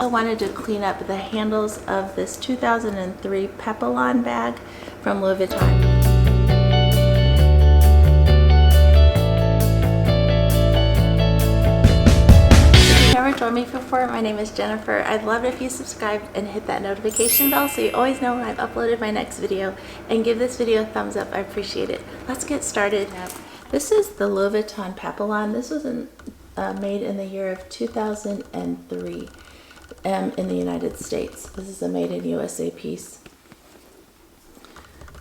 I wanted to clean up the handles of this 2003 Papillon bag from Louis Vuitton. Join me before. My name is Jennifer. I'd love it if you subscribed and hit that notification bell so you always know when I've uploaded my next video, and give this video a thumbs up. I appreciate it. Let's get started. This is the Louis Vuitton Papillon. This was made in the year of 2003 in the United States. This is a made in USA piece.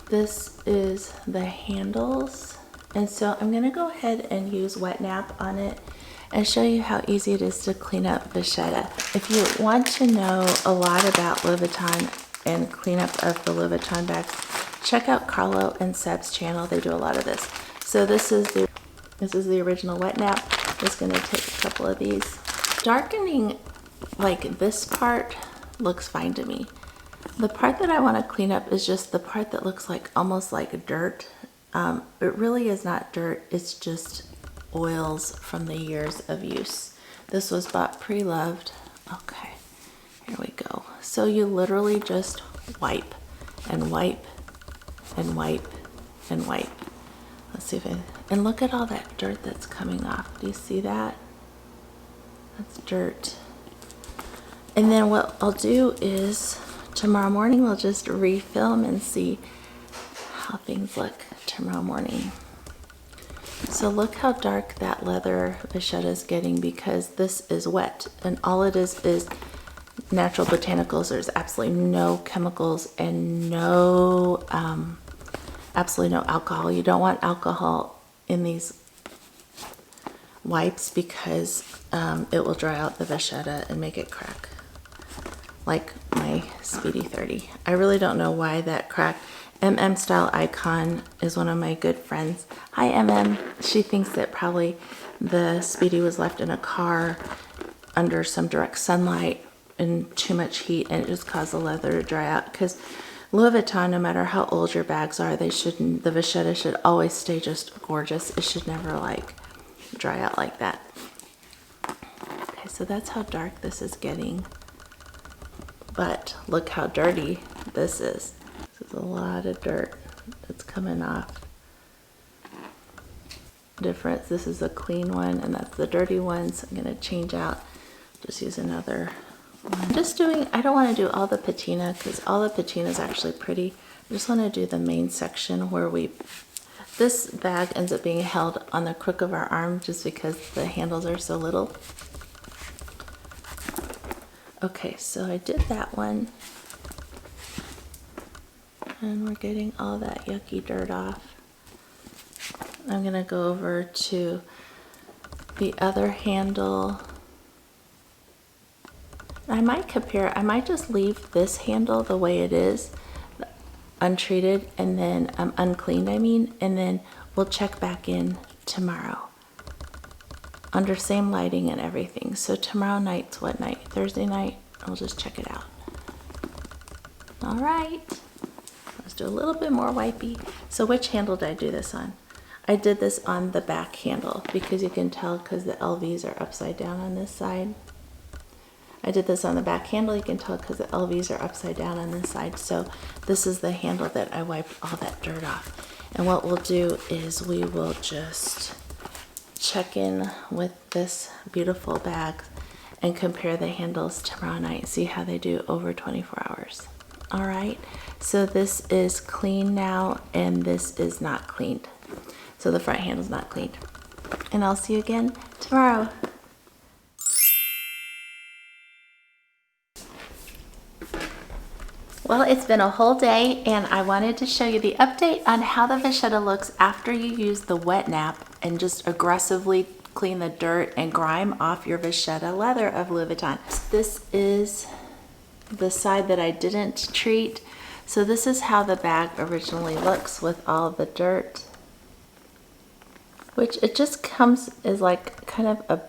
This is the handles, and so I'm going to go ahead and use wet nap on it and show you how easy it is to clean up Vachetta. If you want to know a lot about Louis Vuitton and cleanup of the Louis Vuitton bags, check out Carlo and Seb's channel. They do a lot of this. So this is the original wet nap. Just going to take a couple of these. Darkening like this part looks fine to me. The part that I want to clean up is just the part that looks like almost like dirt. It really is not dirt. It's just oils from the years of use. This was bought pre-loved. Okay, here we go. So you literally just wipe and wipe and wipe and wipe. Let's see if and look at all that dirt that's coming off. Do you see that? That's dirt. And then what I'll do is tomorrow morning we'll just refilm and see how things look tomorrow morning. So look how dark that leather Vachetta is getting, because this is wet, and all it is natural botanicals. There's absolutely no chemicals and no absolutely no alcohol. You don't want alcohol in these wipes because it will dry out the Vachetta and make it crack, like my Speedy 30. I really don't know why that cracked. Style Icon is one of my good friends. Hi She thinks that probably the Speedy was left in a car under some direct sunlight and too much heat, and it just caused the leather to dry out. Because Louis Vuitton, no matter how old your bags are, the Vachetta should always stay just gorgeous. It should never like dry out like that. Okay, so that's how dark this is getting. But look how dirty this is. This is a lot of dirt that's coming off. Difference, this is a clean one and that's the dirty one, so I'm going to change out, just use another one. I don't want to do all the patina because all the patina is actually pretty. I just want to do the main section where this bag ends up being held on the crook of our arm just because the handles are so little. Okay, so I did that one. And we're getting all that yucky dirt off. I'm gonna go over to the other handle. I might just leave this handle the way it is, untreated, and then uncleaned, and then we'll check back in tomorrow under same lighting and everything. So tomorrow night's what night? Thursday night. We'll just check it out. All right. Let's do a little bit more wipey. So which handle did I do this on? I did this on the back handle because you can tell because the LVs are upside down on this side. I did this on the back handle. You can tell because the LVs are upside down on this side. So this is the handle that I wiped all that dirt off. And what we'll do is we will just check in with this beautiful bag and compare the handles tomorrow night and see how they do over 24 hours. All right, so this is clean now and this is not cleaned. So the front handle's not cleaned. And I'll see you again tomorrow. Well, it's been a whole day and I wanted to show you the update on how the Vachetta looks after you use the wet nap and just aggressively clean the dirt and grime off your Vachetta leather of Louis Vuitton. This is the side that I didn't treat. So this is how the bag originally looks with all the dirt, which it just comes as like kind of a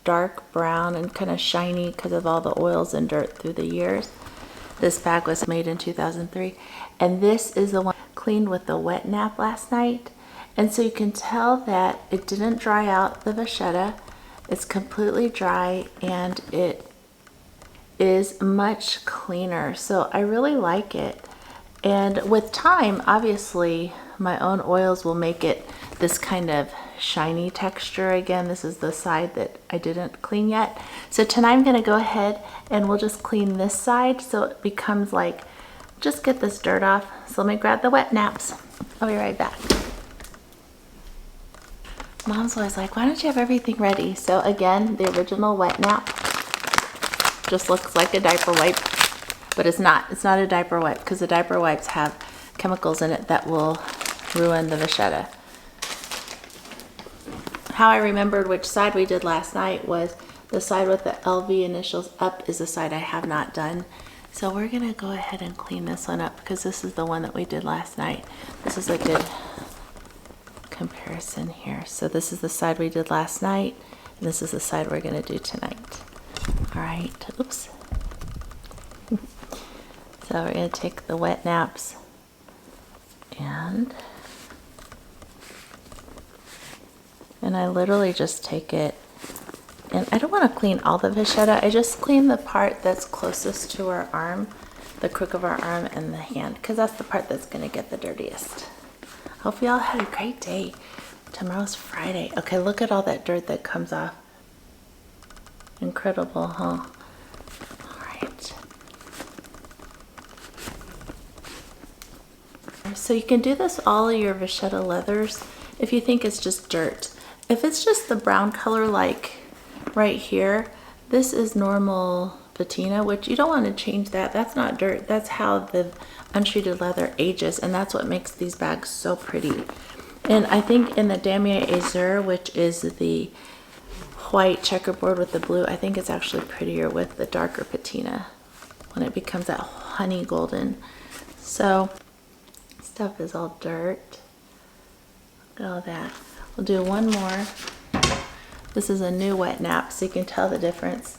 dark brown and kind of shiny because of all the oils and dirt through the years. This bag was made in 2003, and this is the one cleaned with the wet nap last night. And so you can tell that it didn't dry out the Vachetta. It's completely dry, and it is much cleaner, so I really like it. And with time, obviously, my own oils will make it this kind of shiny texture again. This is the side that I didn't clean yet. So tonight I'm gonna go ahead and we'll just clean this side so it becomes like, just get this dirt off. So let me grab the wet naps. I'll be right back. Mom's always like, why don't you have everything ready? So again, the original wet nap just looks like a diaper wipe, but it's not. It's not a diaper wipe because the diaper wipes have chemicals in it that will ruin the vachetta. How I remembered which side we did last night was the side with the LV initials up is the side I have not done. So we're gonna go ahead and clean this one up because this is the one that we did last night. This is a good comparison here. So this is the side we did last night, and this is the side we're gonna do tonight. All right, oops. So we're gonna take the wet naps and I literally just take it, and I don't want to clean all the vachetta. I just clean the part that's closest to our arm, the crook of our arm and the hand, because that's the part that's going to get the dirtiest. Hope y'all had a great day. Tomorrow's Friday. Okay, look at all that dirt that comes off. Incredible, huh? All right. So you can do this all of your vachetta leathers if you think it's just dirt. If it's just the brown color like right here, this is normal patina, which you don't want to change that. That's not dirt. That's how the untreated leather ages, and that's what makes these bags so pretty. And I think in the Damier Azur, which is the white checkerboard with the blue, I think it's actually prettier with the darker patina when it becomes that honey golden. So stuff is all dirt. Look at all that. We'll do one more. This is a new wet nap, so you can tell the difference.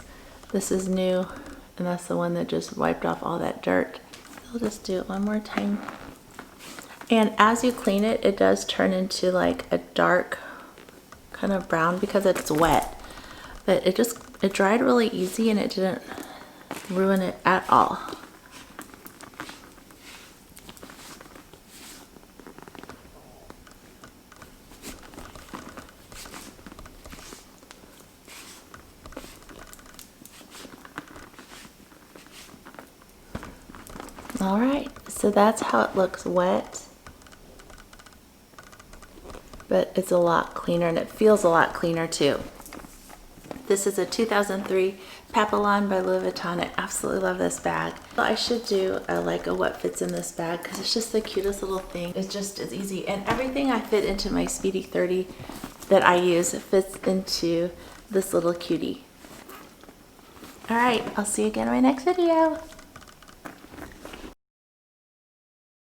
This is new, and that's the one that just wiped off all that dirt. I'll just do it one more time. And as you clean it, it does turn into like a dark kind of brown because it's wet. But it dried really easy and it didn't ruin it at all. All right, so that's how it looks wet, but it's a lot cleaner and it feels a lot cleaner too. This is a 2003 Papillon by Louis Vuitton. I absolutely love this bag. I should do like a what fits in this bag because it's just the cutest little thing. It just is easy, and everything I fit into my Speedy 30 that I use fits into this little cutie. All right, I'll see you again in my next video.